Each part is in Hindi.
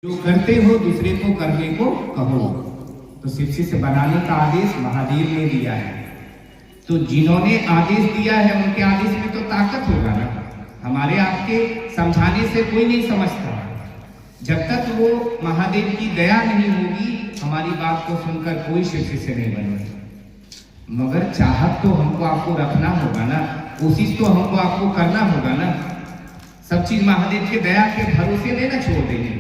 जो करते हो दूसरे को करने को कहो। तो शिष्य से बनाने का आदेश महादेव ने दिया है। तो जिन्होंने आदेश दिया है उनके आदेश में तो ताकत होगा ना। हमारे आपके समझाने से कोई नहीं समझता। जब तक वो महादेव की दया नहीं होगी हमारी बात को सुनकर कोई शिष्य से नहीं बनेगा। मगर चाहत तो हमको आपको रखना होगा ना, कोशिश तो हमको आपको करना होगा ना। सब चीज महादेव के दया के भरोसे में ना छोड़ देंगे।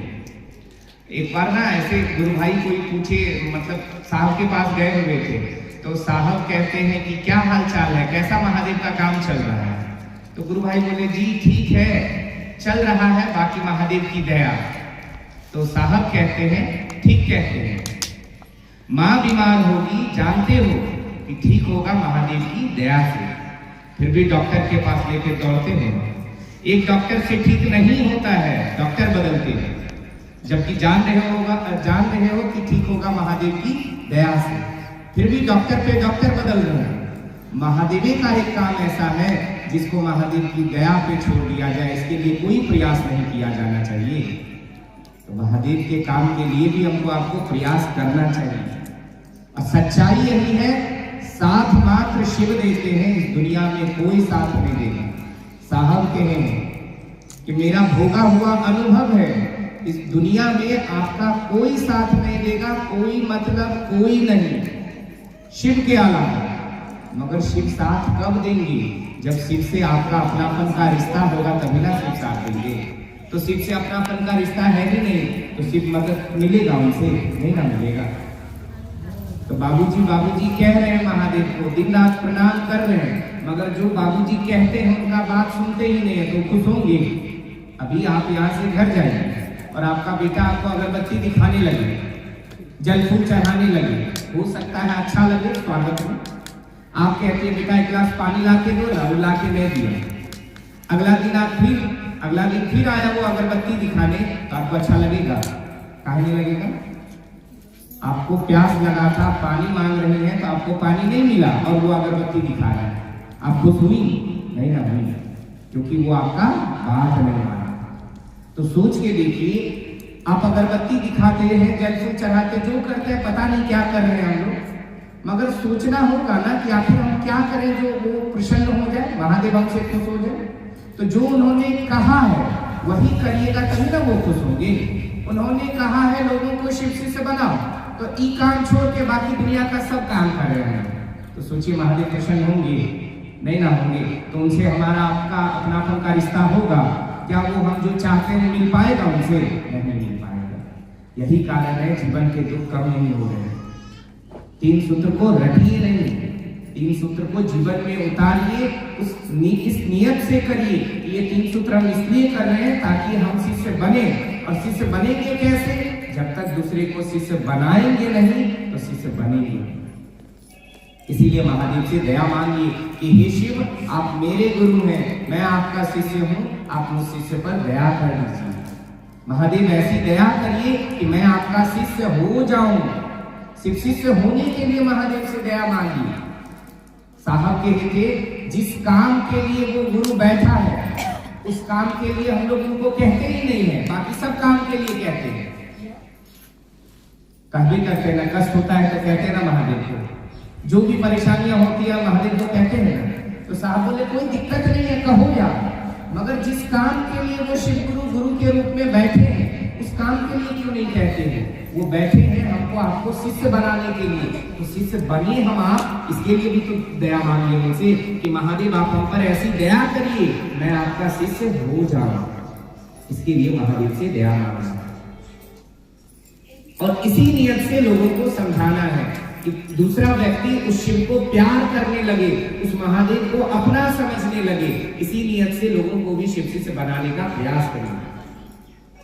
एक बार ना ऐसे गुरु भाई कोई पूछे, मतलब साहब के पास गए हुए थे, तो साहब कहते हैं कि क्या हाल चाल है, कैसा महादेव का काम चल रहा है। तो गुरु भाई बोले जी ठीक है, चल रहा है, बाकी महादेव की दया। तो साहब कहते हैं ठीक कहते हैं, माँ बीमार होगी जानते हो कि ठीक होगा महादेव की दया से, फिर भी डॉक्टर के पास लेके दौड़ते हो। एक डॉक्टर से ठीक नहीं होता है, डॉक्टर बदलते हैं, जबकि जान रहे हो कि ठीक होगा महादेव की दया से, फिर भी डॉक्टर पे डॉक्टर बदल रहे हैं। महादेव का एक काम ऐसा है जिसको महादेव की दया पे छोड़ दिया जाए, इसके लिए कोई प्रयास नहीं किया जाना चाहिए। तो महादेव के काम के लिए भी हमको आपको प्रयास करना चाहिए। और सच्चाई यही है, साथ मात्र शिव देते हैं, इस दुनिया में कोई साथ नहीं देगा। साहब कहे कि मेरा भोगा हुआ अनुभव है, इस दुनिया में आपका कोई साथ नहीं देगा, कोई मतलब कोई नहीं शिव के अलावा। मगर शिव साथ कब देंगे? जब शिव से आपका अपनापन का रिश्ता होगा तभी ना शिव साथ देंगे। तो शिव से अपनापन का रिश्ता है ही नहीं, तो शिव मदद मिलेगा उनसे? नहीं ना मिलेगा। तो बाबूजी कह रहे हैं महादेव को, दिन रात प्रणाम कर रहे हैं, मगर जो बाबूजी कहते हैं उनका बात सुनते ही नहीं है, तो खुश होंगे? अभी आप यहाँ से घर जाइए और आपका बेटा आपको अगरबत्ती दिखाने लगे, जल फूल चढ़ाने लगे, हो सकता है अच्छा लगे स्वागत में। आप कहते हैं बेटा एक गिलास पानी ला के दो, वो ला के नहीं दिया। अगला दिन फिर आया वो अगरबत्ती दिखाने, तो आपको अच्छा लगेगा? काहे नहीं लगेगा? आपको प्यास लगा था, पानी मांग रहे हैं, तो आपको पानी नहीं मिला और वो अगरबत्ती दिखा रहा है, आप खुश हुई? नहीं ना हुई, क्योंकि वो आपका बात नहीं माना। तो सोच के देखिए, आप अगरबत्ती दिखाते हैं, जल फूल चढ़ाते, जो करते हैं पता नहीं क्या कर रहे हैं हम लोग, मगर सोचना होगा ना कि आखिर हम क्या करें जो वो प्रसन्न हो जाए, महादेव हमसे खुश हो जाए। तो जो उन्होंने कहा है वही करिएगा तभी ना वो खुश होंगे। उन्होंने कहा है लोगों को शिव से बनाओ, तो ई काम छोड़ के बाकी दुनिया का सब काम कर रहे हैं, तो सोचिए महादेव प्रसन्न होंगे? नहीं ना होंगे। तो उनसे हमारा आपका अपनापन का रिश्ता होगा क्या? वो हम जो चाहते हैं मिल पाएगा उनसे? नहीं मिल पाएगा। यही कारण है जीवन के दुख कम नहीं हो रहे। 3 सूत्र को रटिए नहीं, 3 सूत्र को जीवन में उतारिए, इस नियत से करिए। ये 3 सूत्र हम इसलिए कर रहे हैं ताकि हम शिष्य बने। और शिष्य बनेंगे कैसे? जब तक दूसरे को शिष्य बनाएंगे नहीं तो शिष्य बनेंगे। इसीलिए महादेव से दया मांगिए कि हे शिव, आप मेरे गुरु हैं, मैं आपका शिष्य हूँ, आप मुझ शिष्य पर दया कर दीजिए। महादेव ऐसी दया करिए कि मैं आपका शिष्य हो जाऊं। सिर्फ शिष्य होने के लिए महादेव से दया मांगिए। साहब कहते जिस काम के लिए वो गुरु बैठा है उस काम के लिए हम लोग उनको कहते ही नहीं है, बाकी सब काम के लिए कहते हैं। कहते करते ना, कष्ट होता है तो कहते ना महादेव को, जो भी परेशानियां होती है महादेव को कहते हैं ना। तो साहब बोले कोई दिक्कत नहीं है, कहो यार, मगर जिस काम के लिए वो शिव गुरु के रूप में बैठे हैं उस काम के लिए क्यों नहीं कहते हैं? वो बैठे हैं हमको आपको शिष्य बनाने के लिए, तो शिष्य बनिए हम आप। इसके लिए भी तो दया मांगिए उनसे कि महादेव आप हम पर ऐसी दया करिए, मैं आपका शिष्य हो जाऊं। इसके लिए महादेव से दया मांगना और इसी नियत से लोगों को समझाना है कि दूसरा व्यक्ति उस शिव को प्यार करने लगे, उस महादेव को अपना समझने लगे। इसी नियत से लोगों को भी शिव से बनाने का प्रयास करिए।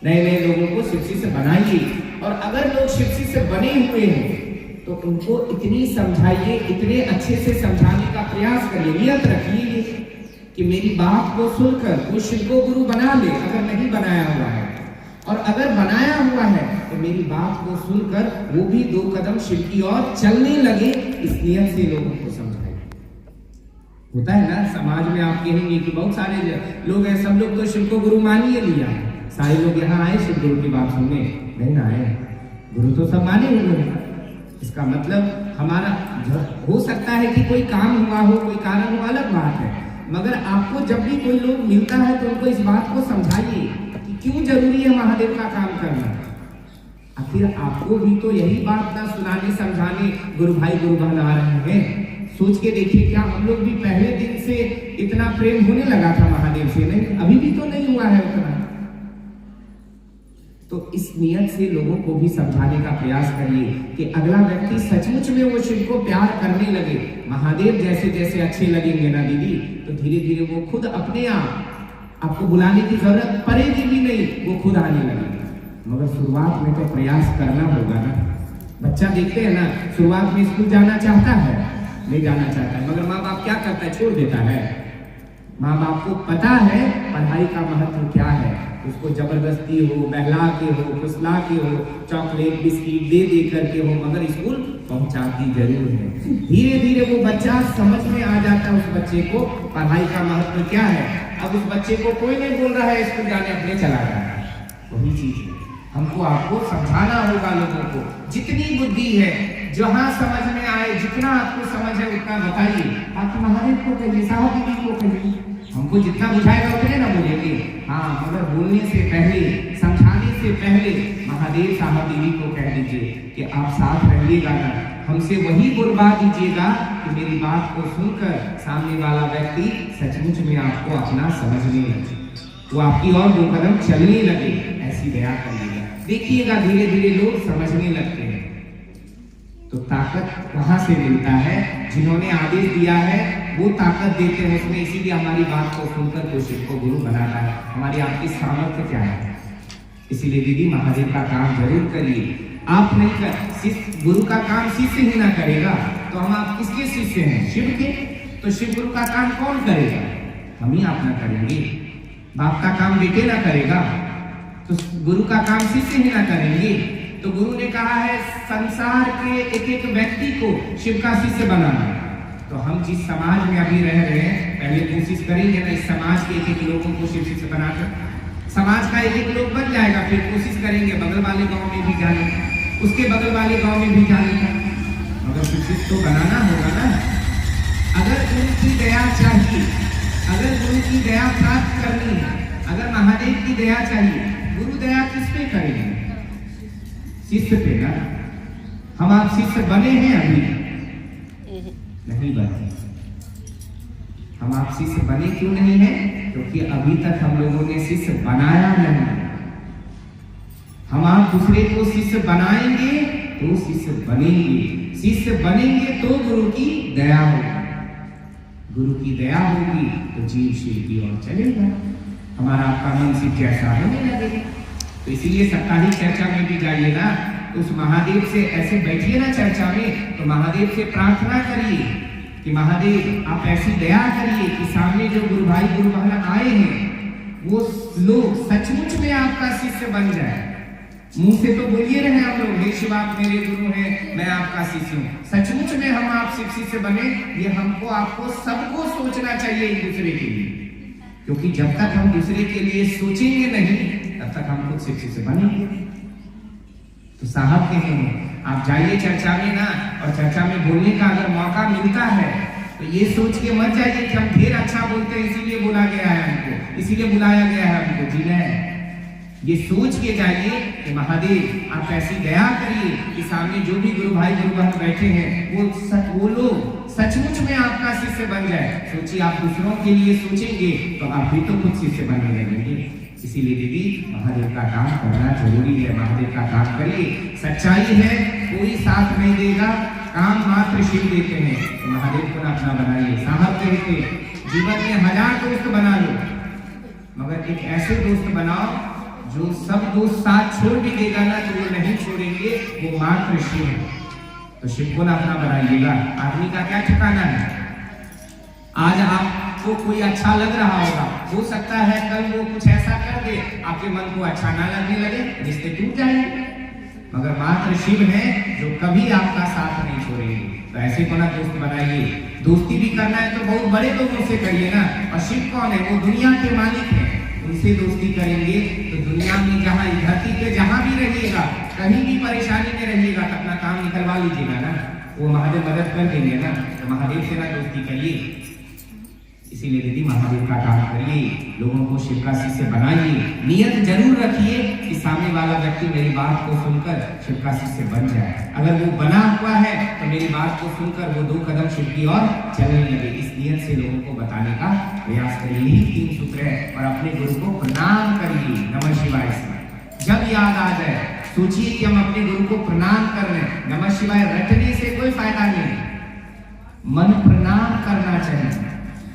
नए लोगों को शिव से बनाइए। और अगर लोग शिव से बने हुए हैं तो उनको इतनी समझाइए, इतने अच्छे से समझाने का प्रयास करिए। नियत रखिए कि मेरी बात को सुनकर वो शिव को गुरु बना ले, अगर नहीं बनाया हुआ है, और अगर बनाया हुआ है तो मेरी बात को सुनकर वो भी 2 कदम शिव की ओर चलने लगे। इस नियत से लोगों को समझाइए। होता है ना समाज में, आप कहेंगे कि बहुत सारे लोग हैं, सब लोग तो शिव को गुरु मान ही लिया, सारे लोग यहाँ आए शिव गुरु की बात सुनने, नहीं ना आए, गुरु तो सब माने हुए हैं। इसका मतलब हमारा हो सकता है कि कोई काम हुआ हो, कोई कारण हुआ, अलग बात है, मगर आपको जब भी कोई लोग मिलता है तो उनको इस बात को समझाइए कि क्यों जरूरी है महादेव का काम करना। आखिर आपको भी तो यही बात ना सुनाने समझाने गुरु भाई गुरु बहन आ रहे हैं। सोच के देखिए, क्या हम लोग भी पहले दिन से इतना प्रेम होने लगा था महादेव से? नहीं, अभी भी तो नहीं हुआ है उतना। तो इस नियत से लोगों को भी समझाने का प्रयास करिए कि अगला व्यक्ति सचमुच में वो शिव को प्यार करने लगे। महादेव जैसे जैसे अच्छे लगेंगे ना दीदी, तो धीरे धीरे वो खुद अपने आप आपको बुलाने की जरूरत पड़ेगी भी नहीं, वो खुद आने लगेगा। मगर शुरुआत में तो प्रयास करना होगा ना। बच्चा देखते हैं ना, शुरुआत में स्कूल जाना चाहता है, नहीं जाना चाहता है, मगर माँ बाप क्या करता है? छोड़ देता है। माँ बाप को पता है पढ़ाई का महत्व क्या है, उसको जबरदस्ती हो, बहला के हो, फुसला के हो, चॉकलेट बिस्किट दे दे करके हो, मगर स्कूल पहुंचाती जरूर है। धीरे धीरे वो बच्चा समझ में आ जाता है उस बच्चे को पढ़ाई का महत्व क्या है। अब उस बच्चे को कोई नहीं बोल रहा है स्कूल जाने, अपने चला रहा है। वही चीज है, हमको आपको समझाना होगा लोगों को। जितनी बुद्धि है, जहां समझ में आए, जितना आपको समझ है उतना बताइए। बाकी महादेव को कहिए, साहब दीदी को कहिए, हमको जितना बुझाएगा उतने ना बोलेंगे। हाँ, मगर बोलने से पहले, समझाने से पहले महादेव साहब दीदी को कह दीजिए कि आप साथ रहिएगा ना, हमसे वही बोलवा दीजिएगा कि मेरी बात को सुनकर सामने वाला व्यक्ति सचमुच में आपको अपना समझने लगे, वो आपकी और दो कदम चलने लगे। ऐसी दया करिएगा, देखिएगा धीरे धीरे लोग समझने लगते हैं। तो ताकत वहां से मिलता है, जिन्होंने आदेश दिया है वो ताकत देते हैं उसमें। इसीलिए हमारी बात को सुनकर कोई शिव को गुरु बनाता है। हमारी आपकी सामर्थ्य क्या है? इसीलिए दीदी महादेव का काम जरूर करिए। आप नहीं कर, शिष्य गुरु का काम शिष्य ही ना करेगा तो हम आप किसके शिष्य हैं? शिव के। तो शिव गुरु का काम कौन करेगा? हम ही आप ना करेंगे। बाप का काम बेटे ना करेगा तो गुरु का काम शिष्य ही ना करेंगे। तो गुरु ने कहा है संसार के एक एक व्यक्ति को शिव का शिष्य बनाना। तो हम जिस समाज में अभी रह रहे हैं, पहले कोशिश करेंगे ना इस समाज के एक एक लोगों को शिव शिष्य बनाकर, समाज का एक एक लोग बन जाएगा। फिर कोशिश करेंगे बगल वाले गांव में भी जाने का, उसके बगल वाले गांव में भी जाने का, मगर शिव शिष्य तो बनाना होगा ना। अगर गुरु की दया चाहिए, अगर गुरु की दया प्राप्त करनी है, अगर महादेव की दया चाहिए, गुरु दया किस पे करेंगे? शिष्य पे ना। हम आप शिष्य बने हैं? अभी नहीं बने। हम आप शिष्य बने क्यों नहीं है? क्योंकि अभी तक हम लोगों ने शिष्य बनाया नहीं। हम आप दूसरे को शिष्य बनाएंगे तो शिष्य बनेंगे, शिष्य बनेंगे तो गुरु की दया होगी, गुरु की दया होगी तो जीव शिव की ओर चलेगा, हमारा आपका मन सिद्ध जैसा होने लगेगा। तो इसीलिए साप्ताहिक चर्चा में भी जाइए ना, तो उस महादेव से ऐसे बैठिए ना चर्चा में, तो महादेव से प्रार्थना करिए कि महादेव आप ऐसी दया करिए कि सामने जो गुरु भाई गुरु बहन आए हैं वो लोग सचमुच में आपका शिष्य बन जाए। मुंह से तो बोलिए रहे हम लोग, हे शिव आप मेरे गुरु हैं, मैं आपका शिष्य हूँ, सचमुच में हम आप शिष्य बने। ये हमको आपको सबको सोचना चाहिए एक दूसरे के लिए, क्योंकि जब तक हम दूसरे के लिए सोचेंगे नहीं तब तक हम खुद शिष्य बनेंगे। तो साहब कहे आप जाइए चर्चा में ना, और चर्चा में बोलने का अगर मौका मिलता है तो ये सोच के मत जाइए कि हम ढेर अच्छा बोलते हैं इसीलिए बोला गया है हमको, इसीलिए बुलाया गया है हमको। जी नहीं, ये सोच के जाइए कि महादेव आप ऐसी दया करिए कि सामने जो भी गुरु भाई गुरु बहन बैठे हैं वो लोग सचमुच में आपका शिष्य बन जाए। सोचिए आप दूसरों के लिए सोचेंगे तो आप भी तो खुद शिष्य बनने लगेंगे। इसीलिए दीदी महादेव का काम करना जरूरी है, महादेव का काम करिए। सच्चाई है कोई साथ नहीं देगा, काम मात्र शिव देते हैं। तो महादेव को ना अपना बनाइए। साहब कहते जीवन में 1000 दोस्त बना लो, मगर एक ऐसे दोस्त बनाओ जो सब दोस्त साथ छोड़ भी देगा ना तो वो नहीं छोड़ेंगे, वो मात्र शिव है। तो शिव को ना अपना बनाइएगा। आदमी का क्या ठिकाना है? आज आपको कोई अच्छा लग रहा होगा, हो सकता है कल वो कुछ ऐसा कर दे आपके मन को अच्छा ना लगने लगे, रिश्ते टूट जाएंगे। मगर मात्र शिव है जो कभी आपका साथ नहीं छोड़ेंगे। तो ऐसे को ना दोस्त बनाइए। दोस्ती भी करना है तो बहुत बड़े लोगों से करिए ना। और शिव कौन है? वो दुनिया के मालिक है, उनसे दोस्ती करेंगे तो दुनिया में जहाँ धरती पे जहाँ भी रहिएगा, कहीं भी परेशानी में रहिएगा तो अपना काम निकलवा लीजिएगा ना, वो महादेव मदद कर देंगे ना। तो महादेव से ना दोस्ती करिए। इसीलिए दीदी महादेव का काम करिए, लोगों को शिव का शिष्य बनाइए। नियत जरूर रखिए कि सामने वाला व्यक्ति मेरी बात को सुनकर शिव का शिष्य बन जाए। अगर वो बना हुआ है तो मेरी बात को सुनकर वो 2 कदम शिव की ओर चलने लगे। इस नियत से लोगों को बताने का प्रयास करिए। यही 3 सूत्र है। और अपने गुरु को प्रणाम करिए नमः शिवाय से। जब याद आ जाए सोचिए कि हम अपने गुरु को प्रणाम कर रहे हैं। नमः शिवाय रटने से कोई फायदा नहीं, मन प्रणाम करना चाहिए।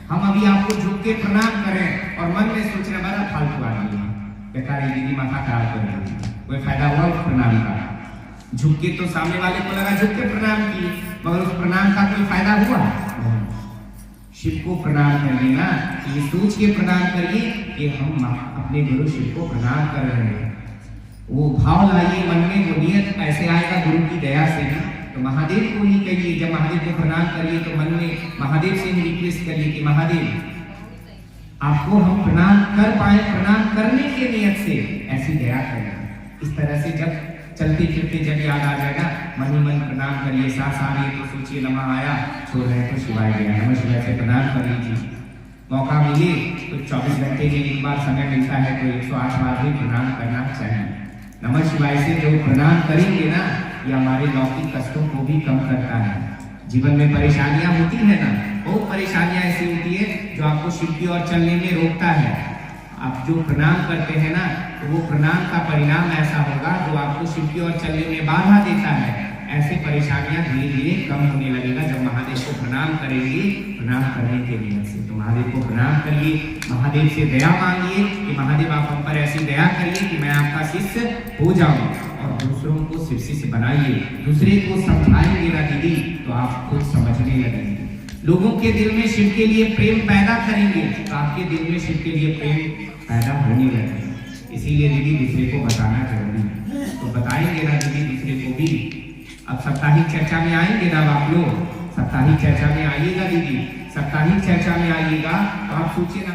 हम अभी आपको झुक के प्रणाम करें और मन में सोच रहे बड़ा फालतू आदमी है, बेकार दीदी माथा खराब कर रही है, कोई फायदा हुआ उस प्रणाम का? झुक के तो सामने वाले को लगा झुक के प्रणाम किए, मगर उस प्रणाम का कोई फायदा हुआ? शिव को प्रणाम करिए ना, ये सोच के प्रणाम करिए कि हम अपने गुरु शिव को प्रणाम कर रहे हैं। वो भाव लाइए मन में, वो नियत ऐसे आएगा गुरु की दया से ही। तो महादेव को ही कहिए, जब महादेव को प्रणाम करिए तो मन में महादेव से ही रिक्वेस्ट करिए कि महादेव आपको हम प्रणाम कर पाए, प्रणाम करने के नियत से ऐसी दया करें। इस तरह से जब चलते फिरते जब याद आ जाएगा मन ही मन प्रणाम करिए। सांस आ रही तो सोचिए नमः आया, छोड़ रहे तो शिवाय गया, नमः शिवाय से प्रणाम कर लीजिए। मौका मिले तो 24 घंटे में एक बार समय मिलता है तो 108 बार भी प्रणाम करना चाहिए। नमः शिवाय से जो प्रणाम करेंगे ना, ये हमारे लौकिक कष्टों को भी कम करता है। जीवन में परेशानियां होती है ना, बहुत परेशानियां ऐसी होती है जो आपको शिव की ओर चलने में रोकता है। आप जो प्रणाम करते हैं ना, तो वो प्रणाम का परिणाम ऐसा होगा जो आपको शिव की ओर चलने में बाधा देता है। ऐसे परेशानियां धीरे धीरे कम होने लगेगा जब महादेव को प्रणाम करेंगे, प्रणाम करने के लिए से। तो महादेव को प्रणाम करिए, महादेव से दया मांगिए कि महादेव आप हम पर ऐसी दया करिए कि मैं आपका शिष्य हो जाऊं। और दूसरों को शिव शिष्य बनाइए, दूसरे को समझाएंगे ना दीदी तो आप खुद समझने लगेंगे। लोगों के दिल में शिव के लिए प्रेम पैदा करेंगे तो आपके दिल में शिव के लिए प्रेम पैदा होने लगेगा। इसीलिए दीदी दूसरे को बताना जरूरी है। तो बताएंगे ना दीदी दूसरे को भी। अब साप्ताहिक चर्चा में आएंगे ना आप लोग, साप्ताहिक चर्चा में आइएगा दीदी, साप्ताहिक चर्चा में आइएगा तो आप सोचिए ना।